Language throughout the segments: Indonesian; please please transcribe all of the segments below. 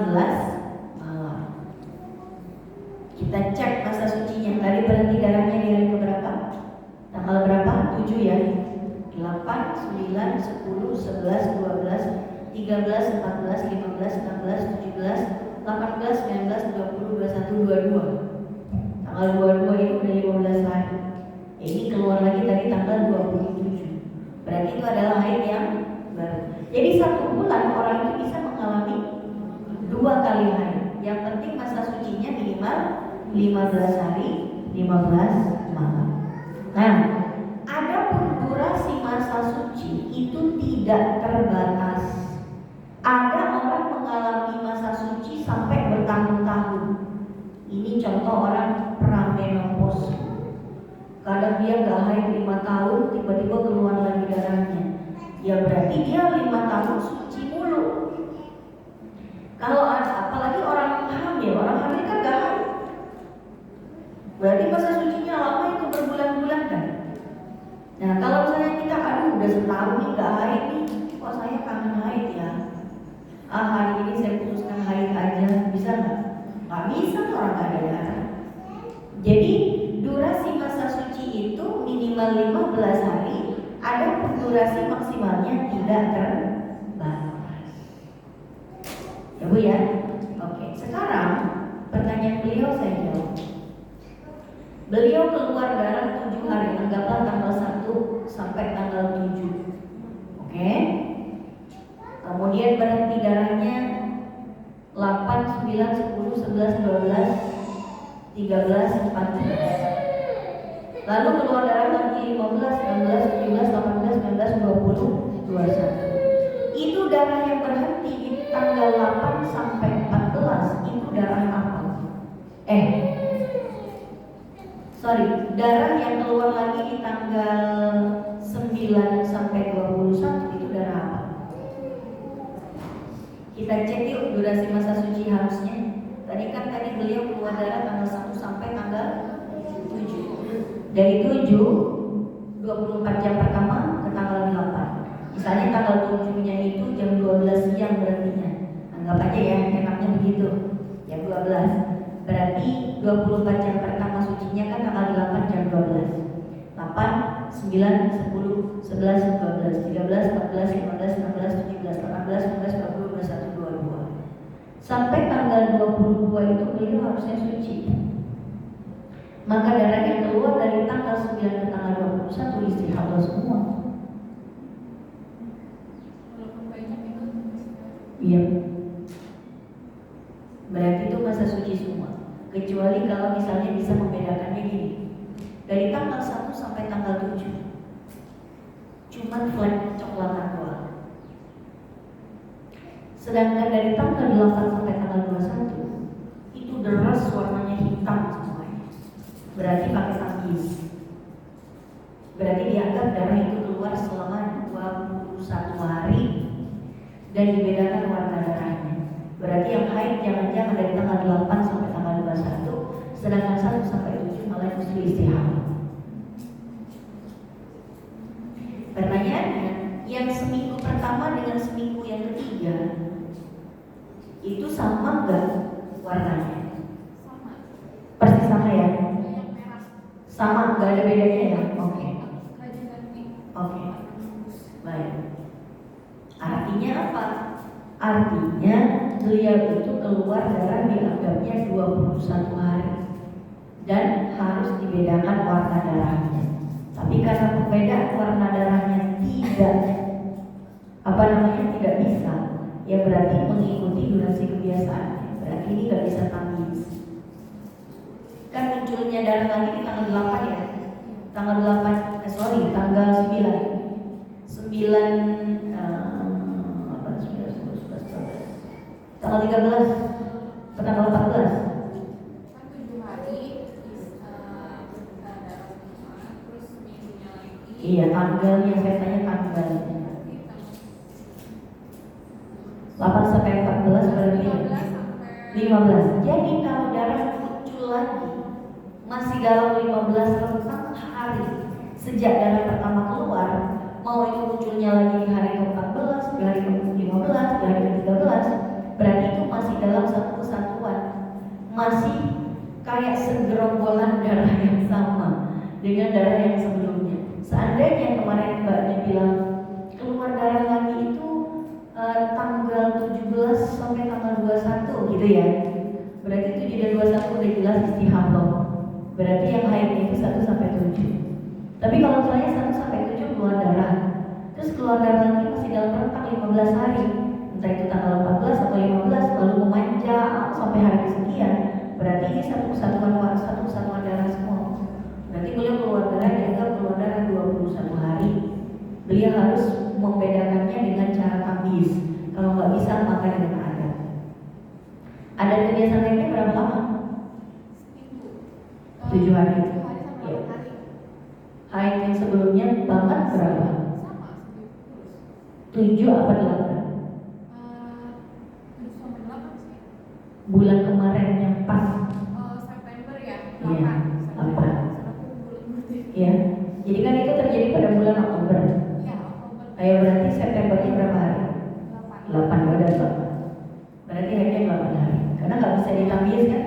malam. Kita cek masa sucinya. Tadi berhenti darahnya di hari keberapa? Tanggal berapa? 7 ya. 8, 9, 10, 11, 12, 13, 14, 15, 16, 17, 18, 19, 20, 21, 22. Tanggal 22 itu udah 15 hari. Ini keluar lagi tadi tanggal 27. Berarti itu adalah haid yang baru. Jadi 1 bulan orang itu bisa mengalami 2 kali haid. Yang penting masa sucinya minimal 15 hari, 15 malam. Nah, adapun durasi masa suci itu tidak terbatas. Ada orang mengalami masa suci sampai bertahun-tahun. Ini contoh orang pramenopause. Kadang dia gak haid 5 tahun, tiba-tiba keluar lagi darahnya. Ya berarti dia 5 tahun suci mulu. Kalau apalagi orang hamil kan gak haid. Berarti masa sucinya lama itu berbulan-bulan kan. Nah kalau misalnya kita udah setahun nih gak haid nih, kok saya kangen haid ya. Hari ini saya putuskan haid aja, bisa gak? Gak bisa, orang gak ada darah. Jadi durasi masa suci itu minimal 15 hari. Ada durasi maksimalnya tidak terbatas. Ya Bu ya. Oke, sekarang pertanyaan beliau saya jawab. Beliau keluar darah 7 hari, anggaplah tanggal 1 sampai tanggal 7. Oke. Kemudian berhenti darahnya 8, 9, 10, 11, 12, 13, 14. Lalu keluar darah lagi 15, 16, 17, 18, 19, 20, 21. Itu darah yang berhenti di tanggal 8 sampai 14. Itu darah apa? Darah yang keluar lagi di tanggal 9 sampai 21 itu darah apa? Kita cek yuk durasi masa suci harusnya. Tadi beliau keluar darah tanggal 1 sampai tanggal 7. Dari 7, 24 jam pertama ke tanggal 8. Misalnya tanggal 7-nya itu jam 12 siang berhentinya. Anggap aja ya, enaknya begitu. Jam 12. Berarti 24 jam pertama sucinya kan tanggal 8 jam 12. 8, 9, 10, 11, 12, 13, 14, 15, 16, 17, 18, 19, 20, 21, 22. Sampai tanggal 22 itu beliau harusnya suci. Maka darah yang keluar dari tanggal 9 ke tanggal 21 istihadah semua. Iya. Berarti itu masa suci semua. Kecuali kalau misalnya bisa membedakannya gini. Dari tanggal 1 sampai tanggal 7 cuman flek coklatan doang. Sedangkan dari tanggal 8 sampai tanggal 21 itu deras warnanya hitam semuanya. Berarti pakai tangkis. Berarti dianggap darah itu keluar selama 21 hari dan dibedakan warna darahnya. Berarti yang haid jangan-jangan dari tanggal 8 sampai tanggal 21, sedangkan 1 sampai 7 malah justru istihadah. Pertanyaannya, yang seminggu pertama dengan seminggu yang ketiga itu sama nggak warnanya? Sama. Pasti sama ya? Yang merah. Sama, nggak ada bedanya ya? Oke. Oke. Baik. Artinya apa? Artinya beliau itu keluar darah dianggapnya 21 hari dan harus dibedakan warna darahnya. Tapi karena perbedaan warna darahnya tidak bisa, ya berarti mengikuti durasi kebiasaan. Berarti ini nggak bisa tamyiz. Kan munculnya darah lagi di tanggal 8 ya. Tanggal 9. 9 tanggal 13 ke tanggal 14. Kan 7 hari darah semua, terus minggunya lagi. Iya, tanggalnya saya tanya tanggalnya. 8 sampai 14 berarti 15. Jadi kalau darah muncul lagi masih dalam 15 rentang hari sejak darah pertama keluar, mau itu munculnya lagi di hari ke-14, di hari ke-15, di hari ke-13, berarti itu masih dalam keluar darah yang sama dengan darah yang sebelumnya. Seandainya kemarin Mbaknya bilang keluar darah lagi itu tanggal 17 sampai tanggal 21 gitu ya. Berarti 7 dan 21 udah jelas istihadah. Berarti yang haidnya itu 1 sampai 7. Tapi kalau misalnya 1 sampai 7 keluar darah, terus keluar darah lagi masih dalam rentang 15 hari, entah itu tanggal 14 atau 15, lalu memanjang sampai hari sekian, berarti ini satu kesatuan darah semua. Berarti beliau keluar darah dianggap keluar darah 21 hari. Beliau harus membedakannya dengan cara tamyiz. Kalau nggak bisa maka dengan adat. Adat kebiasaan lainnya berapa lama? Seminggu. 7 hari. 7 hari sampai 8 hari. Haid yang sebelumnya banget berapa? Sama, seminggu 7 terus. apa 8? 7 sampai 8 sih. Bulan kemarin yang pas. September ya, 8. Iya, 8. Aku bulan berarti. Ya, jadi kan itu terjadi pada bulan Oktober. Iya, Oktober. Ayo berarti Septembernya berapa hari? 8. 8 udah 8. Berarti hanya 8 hari. Karena nggak bisa ditamyiz kan?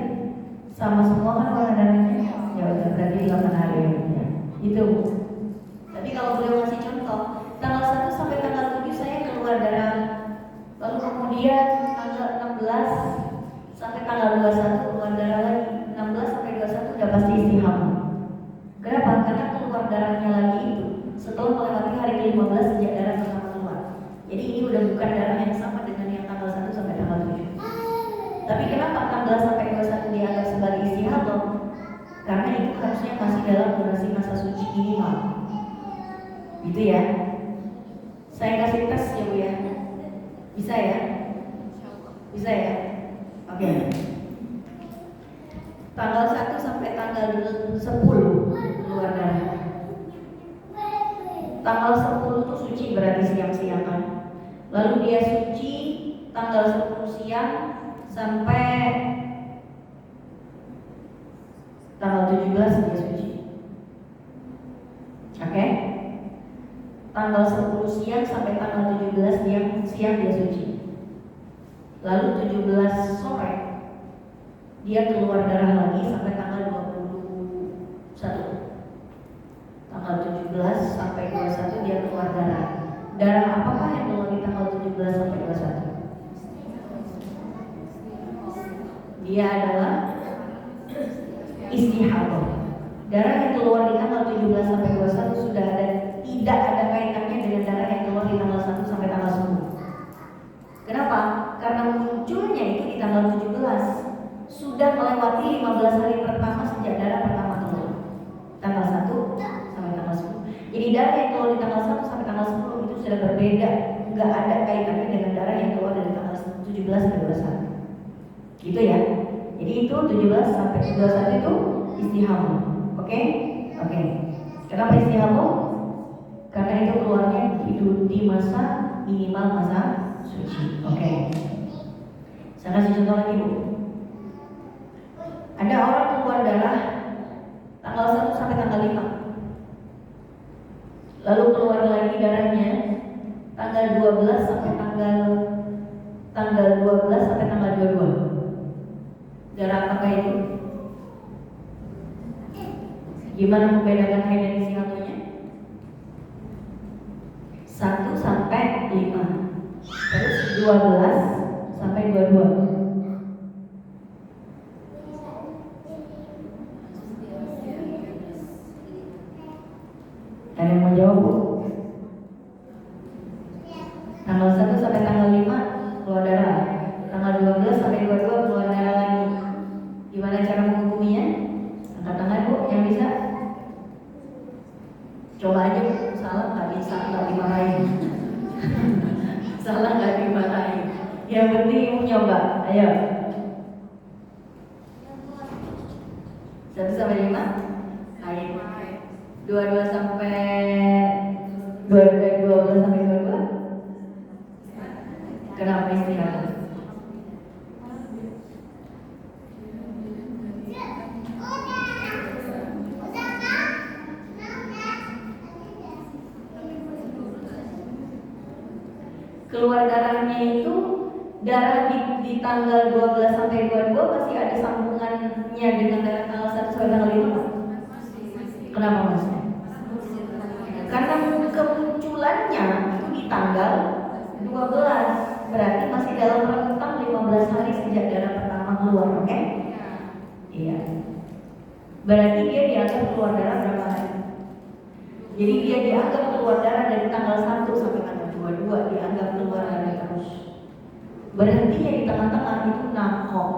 Sama semua kan warna darahnya. Ya udah berarti 8 hari ya. Itu. Tapi kalau beliau ngasih contoh, tanggal 1 sampai tanggal 7 saya keluar darah. Lalu kemudian tanggal 16 sampai tanggal 21 keluar darah lagi. 16 sampai 21 udah pasti istihadah. Kenapa? Karena keluar darahnya lagi itu setelah melewati hari ke-15 sejak darah pertama keluar. Jadi ini udah bukan darah yang sama dengan yang tanggal 1 sampai tanggal 7. Tapi kenapa 16 sampai 21 dianggap sebagai istihadah? Karena itu harusnya masih dalam durasi masa suci minimal. Gitu ya. Saya kasih tes ya Bu ya. Bisa ya? Bisa ya? Oke. Tanggal 1 sampai tanggal 10 keluar darah. Tanggal 10 itu suci berarti siang-siang kan. Lalu dia suci tanggal 10 siang sampai tanggal 17 dia suci. Oke? Tanggal 10 siang sampai tanggal 17 siang dia suci. Lalu 17 sore dia keluar darah lagi sampai tanggal 21. Tanggal 17 sampai 21 dia keluar darah. Darah apakah yang keluar di tanggal 17 sampai 21? Dia adalah istihadah. Darah yang keluar di tanggal 17 sampai 21 sudah tidak ada kaitannya dengan darah yang keluar di tanggal 1 sampai tanggal 10. Kenapa? Karena munculnya itu di tanggal 17 sudah melewati 15 hari pertama sejak darah pertama keluar. Tanggal 1 sampai tanggal 10. Jadi darah yang keluar di tanggal 1 sampai tanggal 10 itu sudah berbeda, nggak ada kaitannya dengan darah yang keluar dari tanggal 17 sampai 21. Gitu ya. Jadi itu 17 sampai 21 itu istihadah. Oke? Oke. Kenapa istihadah? Karena itu keluarnya di masa minimal masa suci. Oke. Saya kasih contoh lagi Bu. Ada orang keluar darah tanggal 1 sampai tanggal 5. Lalu keluar lagi darahnya tanggal 12 sampai tanggal 12 sampai tanggal 22. Darah apakah itu? Gimana membedakan haid dan istihadahnya? 1 sampai 5. Terus 12 sampai 22. Ada yang mau jawab Bu? Tanggal 1 sampai tanggal 5 keluar darah. Tanggal 12 sampai 22 keluar darah lagi. Gimana cara menghukuminya? Angkat tangan Bu yang bisa. Coba aja Bu, salah nggak bisa, nggak dimarahin. Salah nggak dimarahin. Yang penting nyoba. Ayo. 1 sampai 5 haid. 22 sampai 12 sampai 22. Kenapa istirahat? Keluar darahnya itu darah di tanggal 12 sampai 22 masih ada sambungannya dengan darah tanggal 1 sampai tanggal 5? Kenapa Mas? Karena kemunculannya itu di tanggal 12, berarti masih dalam rentang 15 hari sejak darah pertama keluar, oke? Iya. Berarti dia dianggap keluar darah berapa hari? Jadi dia dianggap keluar darah dari tanggal 1 sampai tanggal 22, dianggap keluar darah terus. Berhentinya di tengah-tengah itu nakok.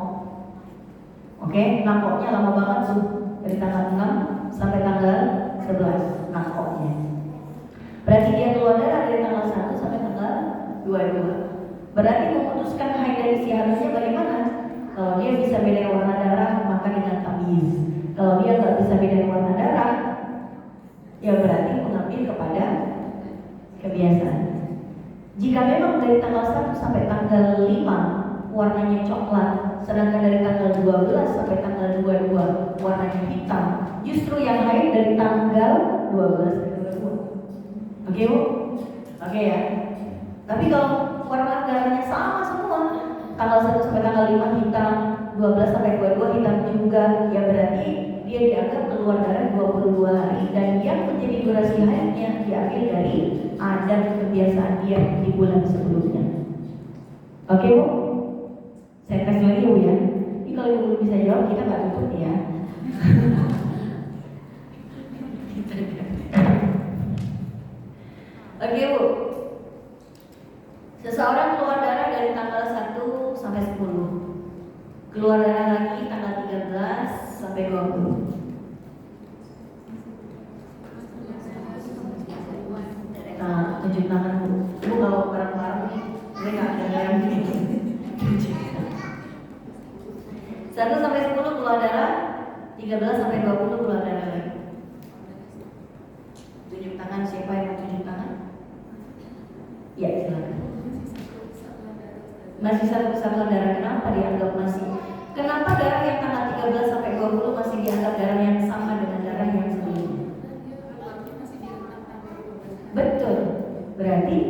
Oke, nakoknya lama banget tuh, dari tanggal 6 sampai tanggal 11 nakoknya. Berarti dia keluar darah dari tanggal 1 sampai tanggal 22. Berarti memutuskan haid dan istihadatnya bagaimana? Kalau dia bisa bedain warna darah, maka dengan tamyiz. Kalau dia nggak bisa bedain warna darah, ya berarti mengambil kepada kebiasaan. Jika memang dari tanggal 1 sampai tanggal 5 warnanya coklat, sedangkan dari tanggal 12 sampai tanggal 22 warnanya hitam, justru yang haid dari tanggal 12 sampai 22. Oke Bu? Oke ya. Tapi kalau warna darahnya sama semua, tanggal 1 sampai tanggal 5 hitam, 12 sampai 22 hitam juga, ya berarti dia dianggap keluar darah 22 hari, dan yang menjadi durasi haidnya diambil dari adat kebiasaan dia di bulan sebelumnya. Oke Bu? Saya tes lagi Bu ya. Ini kalau Ibu belum bisa jawab, kita nggak tutup ya. Oke Bu. Seseorang keluar darah dari tanggal 1 sampai 10. Keluar darah lagi tanggal 13 sampai 20. Nah, tunjuk tangan Bu. Bu kalau bareng-bareng nih, gue nggak ada yang begini. 1 sampai 10 keluar darah, 13 sampai 20 keluar darah lagi. Tunjuk tangan, siapa yang mau tunjuk tangan? Ya, silakan. Masih satu kesatuan darah, kenapa dianggap masih? Kenapa darah yang tanggal 13 sampai 20 masih dianggap darah yang sama dengan darah yang sebelumnya? Betul. Berarti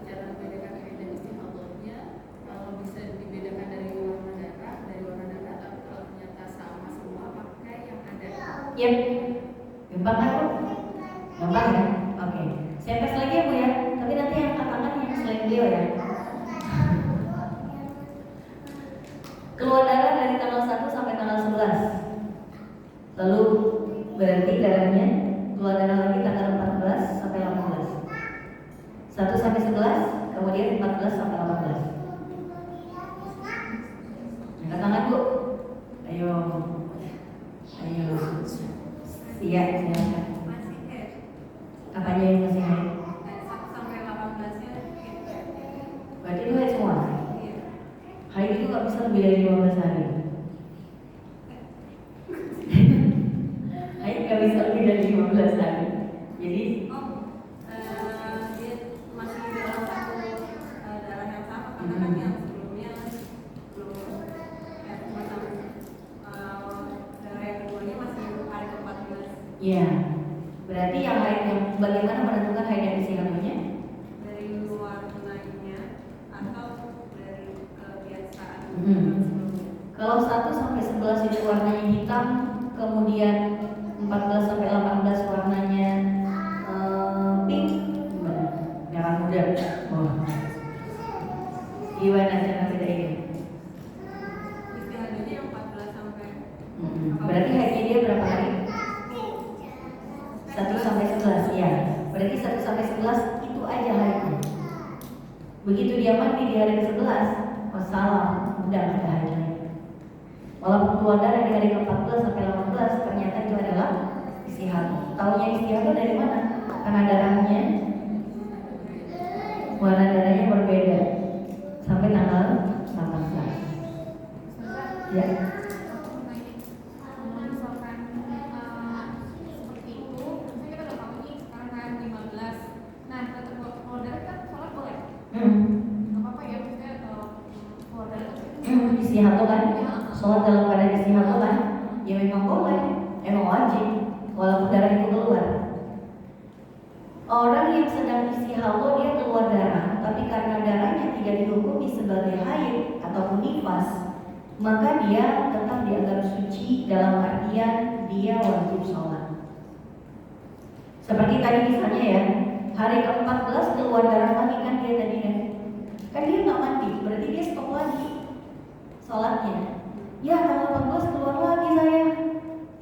cara membedakan haid dan istihadatnya, kalau bisa dibedakan dari warna darah, tapi kalau ternyata sama semua, pakai yang ada. ya, gampang kan Bu? Gampang ya? Oke. Saya tes lagi ya Bu ya. Tapi nanti yang angkat tangan yang selain beliau ya. Keluar darah dari tanggal 1 sampai tanggal 11. Lalu berarti darahnya keluar darah lagi tanggal 14 sampai 18. 1 sampai 11, kemudian 14 sampai 18. Angkat tangan Bu. Ayo. Ayo. Iya, silakan. Apanya yang masih haid? Berarti itu haid semua? Haid itu gak bisa lebih dari 15 hari. Haid gak bisa lebih dari 15 hari. Jadi dia masih dalam satu darah yang sama, karena kan yang sebelumnya belum darah yang keduanya masih hari ke-14. ya, berarti yang haid yang bagaimana menentukan haid dan istihadatnya? Dari warnanya atau dari kebiasaan sebelumnya. Kalau 1 sampai 11 itu warnanya hitam, kemudian 14 sampai 18 warnanya pink, gimana? Merah muda. Oh. Gimana cara bedainnya? istihadatnya yang 14 sampai Berarti haidnya dia berapa hari? 1 sampai 11 ya. Berarti 1 sampai 11 itu aja haidnya. Begitu dia mandi di hari ke-11, wassalam, udah gak ada haid lagi. Walaupun keluar darah di hari ke-14 sampai 18, ternyata itu adalah istihadah. Taunya istihadah dari mana? Karena darahnya, warna darahnya berbeda sampai tanggal 18. Ya. misalkan seperti itu, misalnya kita udah tahu nih sekarang kan 15. Nah, tetap keluar darah kan sholat boleh. Nggak apa-apa ya, maksudnya kalau keluar darah Istihadah kan? Sholat dalam keadaan istihadah kan? Ya memang boleh, emang wajib, walaupun darah itu keluar. Orang yang sedang istihadah dia keluar darah, tapi karena darahnya tidak dihukumi sebagai haid ataupun nifas, maka dia tetap dianggap suci dalam artian dia wajib sholat. Seperti tadi misalnya ya, hari ke-14 keluar darah lagi kan dia tadi kan dia nggak mandi, berarti dia stop lagi sholatnya. Ya tanggal 14 keluar lagi saya,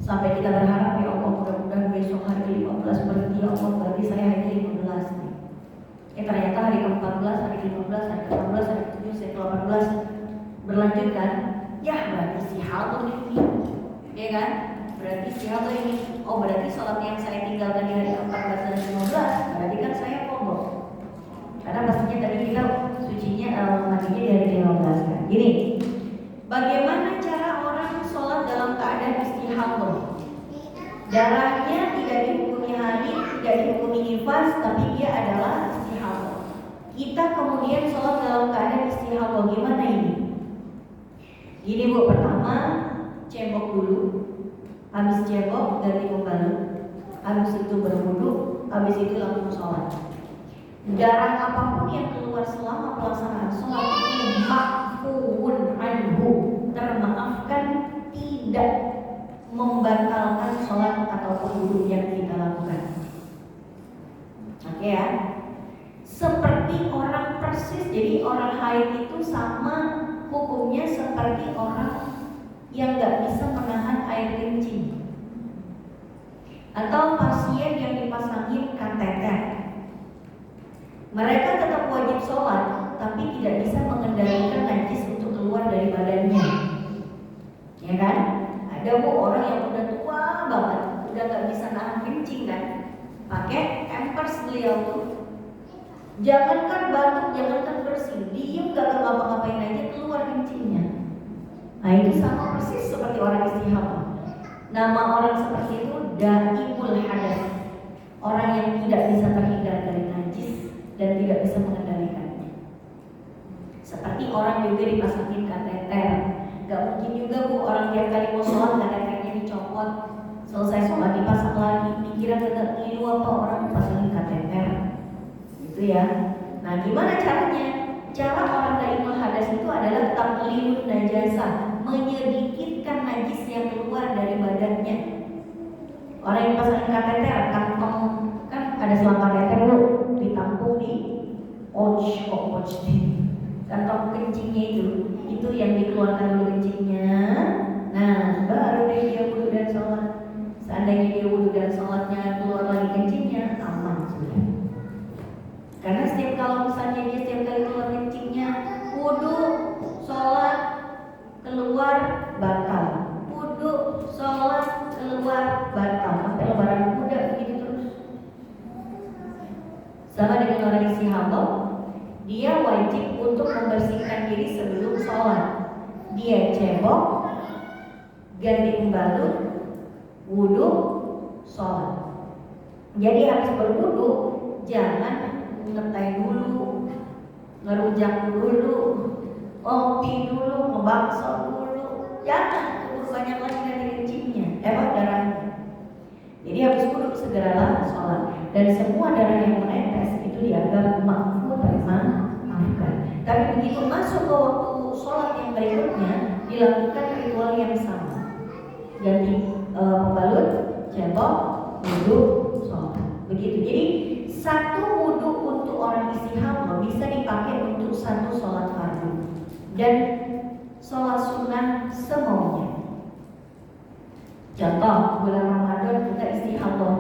sampai kita berharap ya Allah mudah-mudahan besok hari 15 berarti ya Allah berarti saya hari 15 nih. Ternyata hari ke-14, hari ke-15, hari ke-16, hari ke-17, hari ke-18 berlanjut kan? Ya berarti istihadah ini, ya kan? Berarti istihadah ini. Oh berarti sholat yang saya tinggalkan di hari ke-14 dan ke-15 berarti kan saya kodok. Karena pastinya tadi kita sucinya mandinya di hari ke-15 kan. Gini, bagaimana cara orang sholat dalam keadaan istihadah? Darahnya tidak dihukumi haid, tidak dihukumi nifas, tapi dia adalah istihadah. Kita kemudian sholat dalam keadaan istihadah, gimana ini? Gini Bu, pertama cebok dulu, habis cebok ganti pembalut, habis itu berwudu, habis itu langsung sholat. Darah apapun yang keluar selama pelaksanaan sholat itu ma'fuun anhu, termaafkan, tidak membatalkan sholat ataupun wudu yang kita lakukan. Oke ya, seperti orang persis. Jadi orang haid itu sama hukumnya seperti orang yang nggak bisa menahan air kencing, atau pasien yang dipasangin kateter. Mereka tetap wajib sholat, tapi tidak bisa mengendalikan najis untuk keluar dari badannya, ya kan? Ada Bu orang yang udah tua banget, udah nggak bisa nahan kencing kan, pakai pampers beliau tuh. Jangankan batuk, jangankan bersin, diem gak ngapa-ngapain aja keluar kencingnya. Nah itu sama persis seperti orang istihadah. Nama orang seperti itu daimul hadas, orang yang tidak bisa terhindar dari najis dan tidak bisa mengendalikannya. Seperti orang juga dipasangin kateter. Gak mungkin juga Bu orang tiap kali mau sholat kateternya dicopot, selesai sholat dipasang lagi. Dikira gak ngilu apa orang dipasangin kateter gitu ya. Nah gimana caranya? Cara orang daimul hadas itu adalah taqlilun najasah, menyedikitkan najis yang keluar dari badannya. Orang yang pasangin kateter, kantong kan ada selang kateter Bu, ditampung di pouch kantong kencingnya itu yang dikeluarkan dulu kencingnya. Nah baru deh dia wudu dan sholat. Seandainya dia wudu dan sholatnya keluar lagi kencingnya, aman sudah. Karena kalau misalnya dia setiap kali keluar kencingnya, wudu, sholat, keluar, batal. Wudu, sholat, keluar, batal. Sampai lebaran kuda begitu terus. Sama dengan orang istihadah, dia wajib untuk membersihkan diri sebelum sholat. Dia cebok, ganti pembalut, wudu, sholat. Jadi habis berwudu jangan ngeteh dulu, ngerujak dulu, kopi dulu, ngebakso dulu. Jangan keburu banyak lagi dari kencingnya, darahnya. Jadi habis wudu segeralah sholat. Dan semua darah yang menetes itu dianggap makfuh, maafkan. Tapi begitu masuk ke waktu sholat yang berikutnya, dilakukan ritual yang sama. Ganti pembalut, cebok, wudu, sholat. Begitu. Jadi satu wudu untuk orang istihadah bisa dipakai untuk satu sholat fardu dan sholat sunnah semaunya. Contoh bulan Ramadan kita istihadah,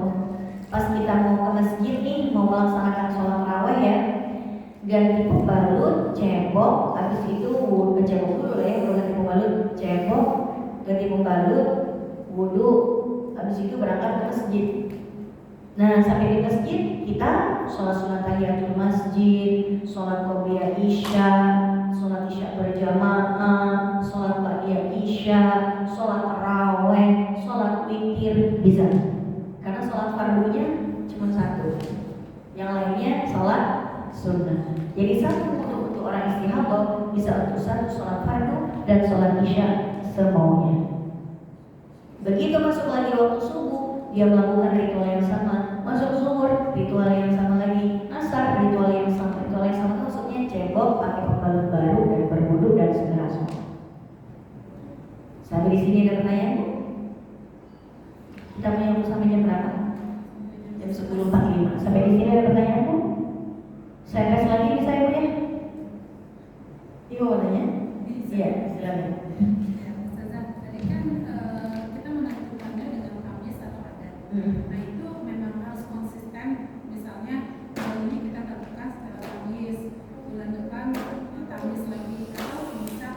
pas kita mau ke masjid nih, mau melaksanakan sholat tarawih ya, ganti pembalut, cebok, habis itu wudu, cebok dulu ya, ganti pembalut, cebok, ganti pembalut, wudu, habis itu berangkat ke masjid. Nah sampai di masjid kita sholat sunat tahiyatul masjid, sholat qobliyah isya, sholat isya berjamaah, sholat ba'diyah isya, sholat tarawih, sholat witir bisa. Karena sholat fardunya cuma satu, yang lainnya sholat sunnah. Jadi satu untuk orang istihadah bisa untuk satu sholat fardu dan sholat isya semaunya. Begitu masuk lagi waktu subuh, dia melakukan ritual yang sama. Masuk zuhur, ritual yang sama lagi. Sampai di sini ada pertanyaan Bu? Kita punya waktu sampai jam berapa? Jam 10.45. Sampai di sini ada pertanyaan Bu? Saya kasih lagi bisa ya Bu ya? Ibu mau tanya? Iya, silakan. Tadi kan kita menentukannya dengan tamis atau adat. Nah itu memang harus konsisten. Misalnya tahun ini kita tentukan secara tamis, bulan depan tamis lagi, atau bisa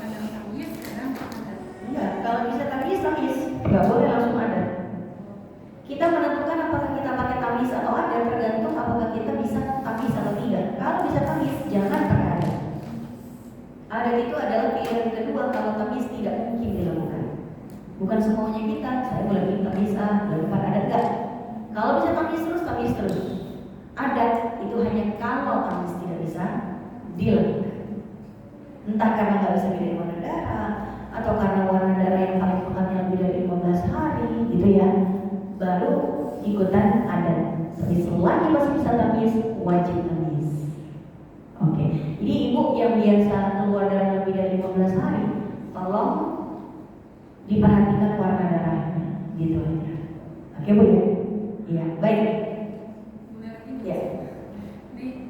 kadang tamis, kadang adat. Enggak, kalau bisa tamis, nggak boleh langsung adat. Kita menentukan apakah kita pakai tamis atau adat tergantung apakah kita bisa tamis atau tidak. Kalau bisa tamis, jangan pakai adat. Adat itu adalah pilihan kedua kalau tamis tidak mungkin dilakukan. Bukan semuanya kita, saya boleh minta bisa, bukan adat enggak. Kalau bisa tamis terus. Adat itu hanya kalau tamis tidak bisa dilakukan. Entah karena nggak bisa bedain warna darah, atau karena warna darah yang paling pekatnya lebih dari 15 hari, gitu ya. Baru ikutan adat. Tapi selagi masih bisa tamis, wajib tamis. Oke, jadi ibu yang biasa keluar darah lebih dari 15 hari, tolong diperhatikan warna darahnya, gitu aja. Oke Bu ya? Iya, baik. Ya. Ini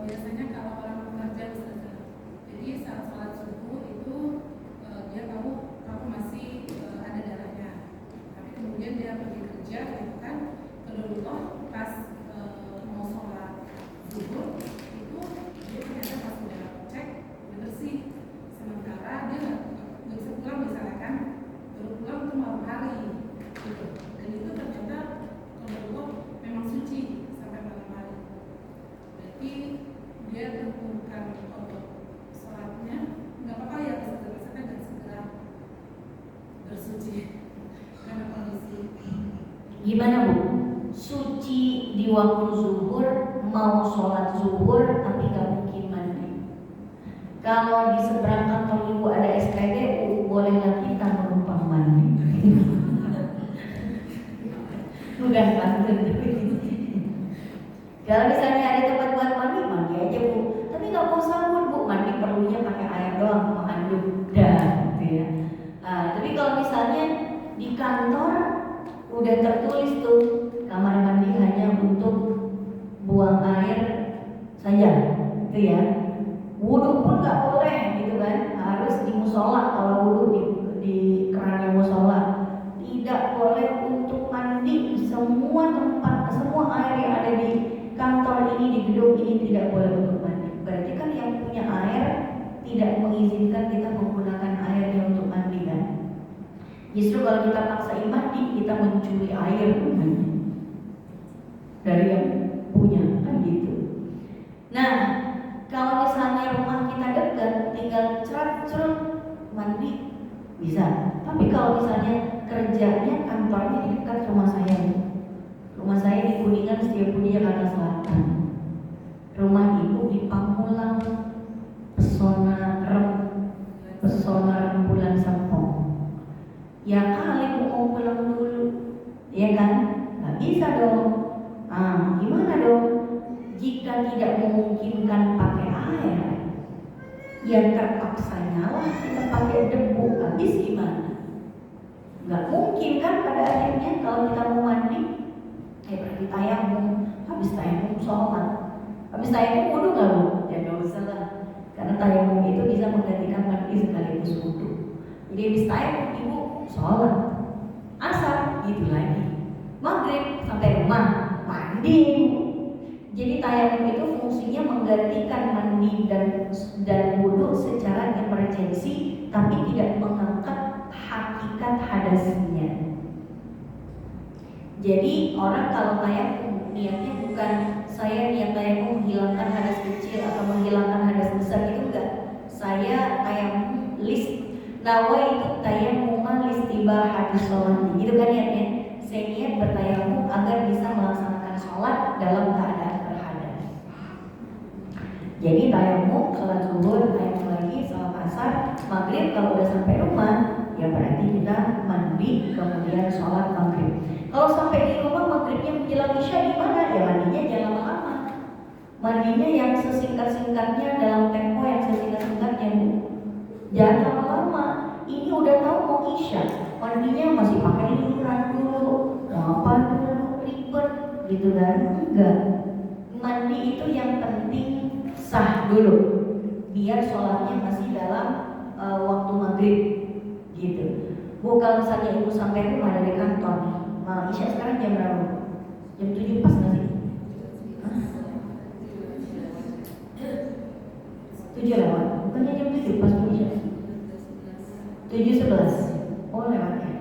biasanya kalau orang bekerja jadi saat sholat subuh itu dia tahu kalau masih ada darahnya, tapi kemudian dia pergi kerja, itu kan kedua pas mau sholat subuh itu dia ternyata pas udah cek udah bersih, sementara dia nggak bisa pulang misalnya kan, baru pulang itu malam hari gitu. Dan itu ternyata kedua memang suci sampai malam hari, berarti dia tentukan untuk sholatnya nggak apa-apa ya, segera dan segera bersuci karena kondisi. Gimana Bu? Suci di waktu zuhur, mau sholat zuhur tapi nggak mungkin mandi. Kalau di seberang kantor ibu ada SPBU, bolehlah kita menumpang mandi. Bukan pantun. Kalau misalnya ada tempat buat mandi aja Bu. Tapi nggak mau sabun Bu, mandi perlunya pakai air doang sama handuk, dah, gitu ya. Tapi kalau misalnya di kantor udah tertulis tuh kamar mandi hanya untuk buang air saja, gitu ya. Wudhu pun nggak boleh, gitu kan? Harus di musola. Kalau wudhu di kerannya musola, tidak boleh untuk mandi. Semua tempat, semua air yang ada di kantor ini, di gedung ini tidak boleh untuk mandi. Berarti kan yang punya air tidak mengizinkan kita menggunakan airnya untuk mandi kan? Justru kalau kita paksain mandi, kita mencuri air dari yang punya, kan gitu. Nah, kalau misalnya rumah kita dekat, tinggal cerut mandi bisa. Tapi kalau misalnya kerjanya kantornya di dekat rumah saya di Kuningan, Setiabudi, Jakarta Selatan. Rumah ibu di Pamulang, Pesona Rembulan Serpong. Ya kali mau pulang dulu, ya kan? Nggak bisa dong. Gimana dong? Jika tidak memungkinkan pakai air, ya terpaksa nyala kita pakai debu. Habis gimana? Nggak mungkin kan pada akhirnya kalau kita mau mandi, berarti tayamum. Habis tayamum sholat, habis tayamum wudhu nggak Bu? Ya nggak usah lah, karena tayamum itu bisa menggantikan mandi sekaligus wudhu. Jadi habis tayamum ibu sholat, asar gitu lagi, maghrib sampai rumah mandi. Jadi tayamum itu fungsinya menggantikan mandi dan wudhu secara emergensi, tapi tidak mengangkat hakikat hadasnya. Jadi orang kalau tayamum niatnya bukan saya niat tayamum menghilangkan hadas kecil atau menghilangkan hadas besar, itu enggak. Saya tayamum nawaitu tayammuman listibahatis sholat, gitu kan niatnya. Saya niat bertayamum agar bisa melaksanakan sholat dalam keadaan berhadas. Jadi tayamum, sholat zuhur, tayamum lagi, sholat asar, maghrib. Kalau udah sampai rumah, ya berarti kita mandi kemudian sholat maghrib. Kalau sampai di rumah maghribnya menjelang isya gimana? Ya mandinya jangan lama-lama. Mandinya yang sesingkat-singkatnya, dalam tempo yang sesingkat-singkatnya Bu. Jangan lama-lama. Ini udah Isya mandinya masih pakai luluran dulu, apa dulu, ribet gitu kan? Enggak. Mandi itu yang penting sah dulu, biar sholatnya masih dalam waktu maghrib gitu. Bu, kalau misalnya ibu sampai rumah dari kantor, Isya sekarang jam berapa? Jam 7 pas nggak sih? 7 lewat, bukannya jam 7 pas Bu Isya? 7:11. Oh lewatnya.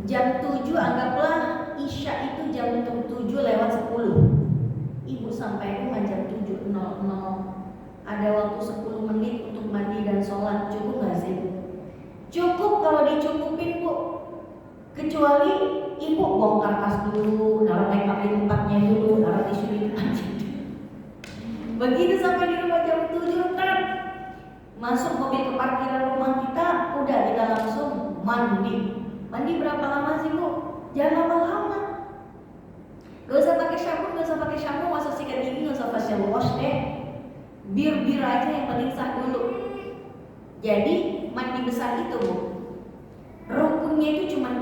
Jam 7 anggaplah Isya itu jam 7:10. Ibu sampai rumah jam 7:00. Ada waktu 10 menit untuk mandi dan sholat, cukup nggak sih? Cukup kalau dicukupin Bu. Kecuali ibu bongkar tas dulu, naruh makeup di tempatnya dulu, naruh tisu di tempatnya. Begitu sampai di rumah jam 7, masuk mobil ke parkiran rumah kita, udah kita langsung mandi. Mandi berapa lama sih Bu? Jangan lama-lama. Gak usah pakai shampoo, gak usah sikat gigi, gak usah facial wash deh. Bir aja yang penting sah dulu. Jadi mandi besar itu Bu, rukunnya itu cuma 2.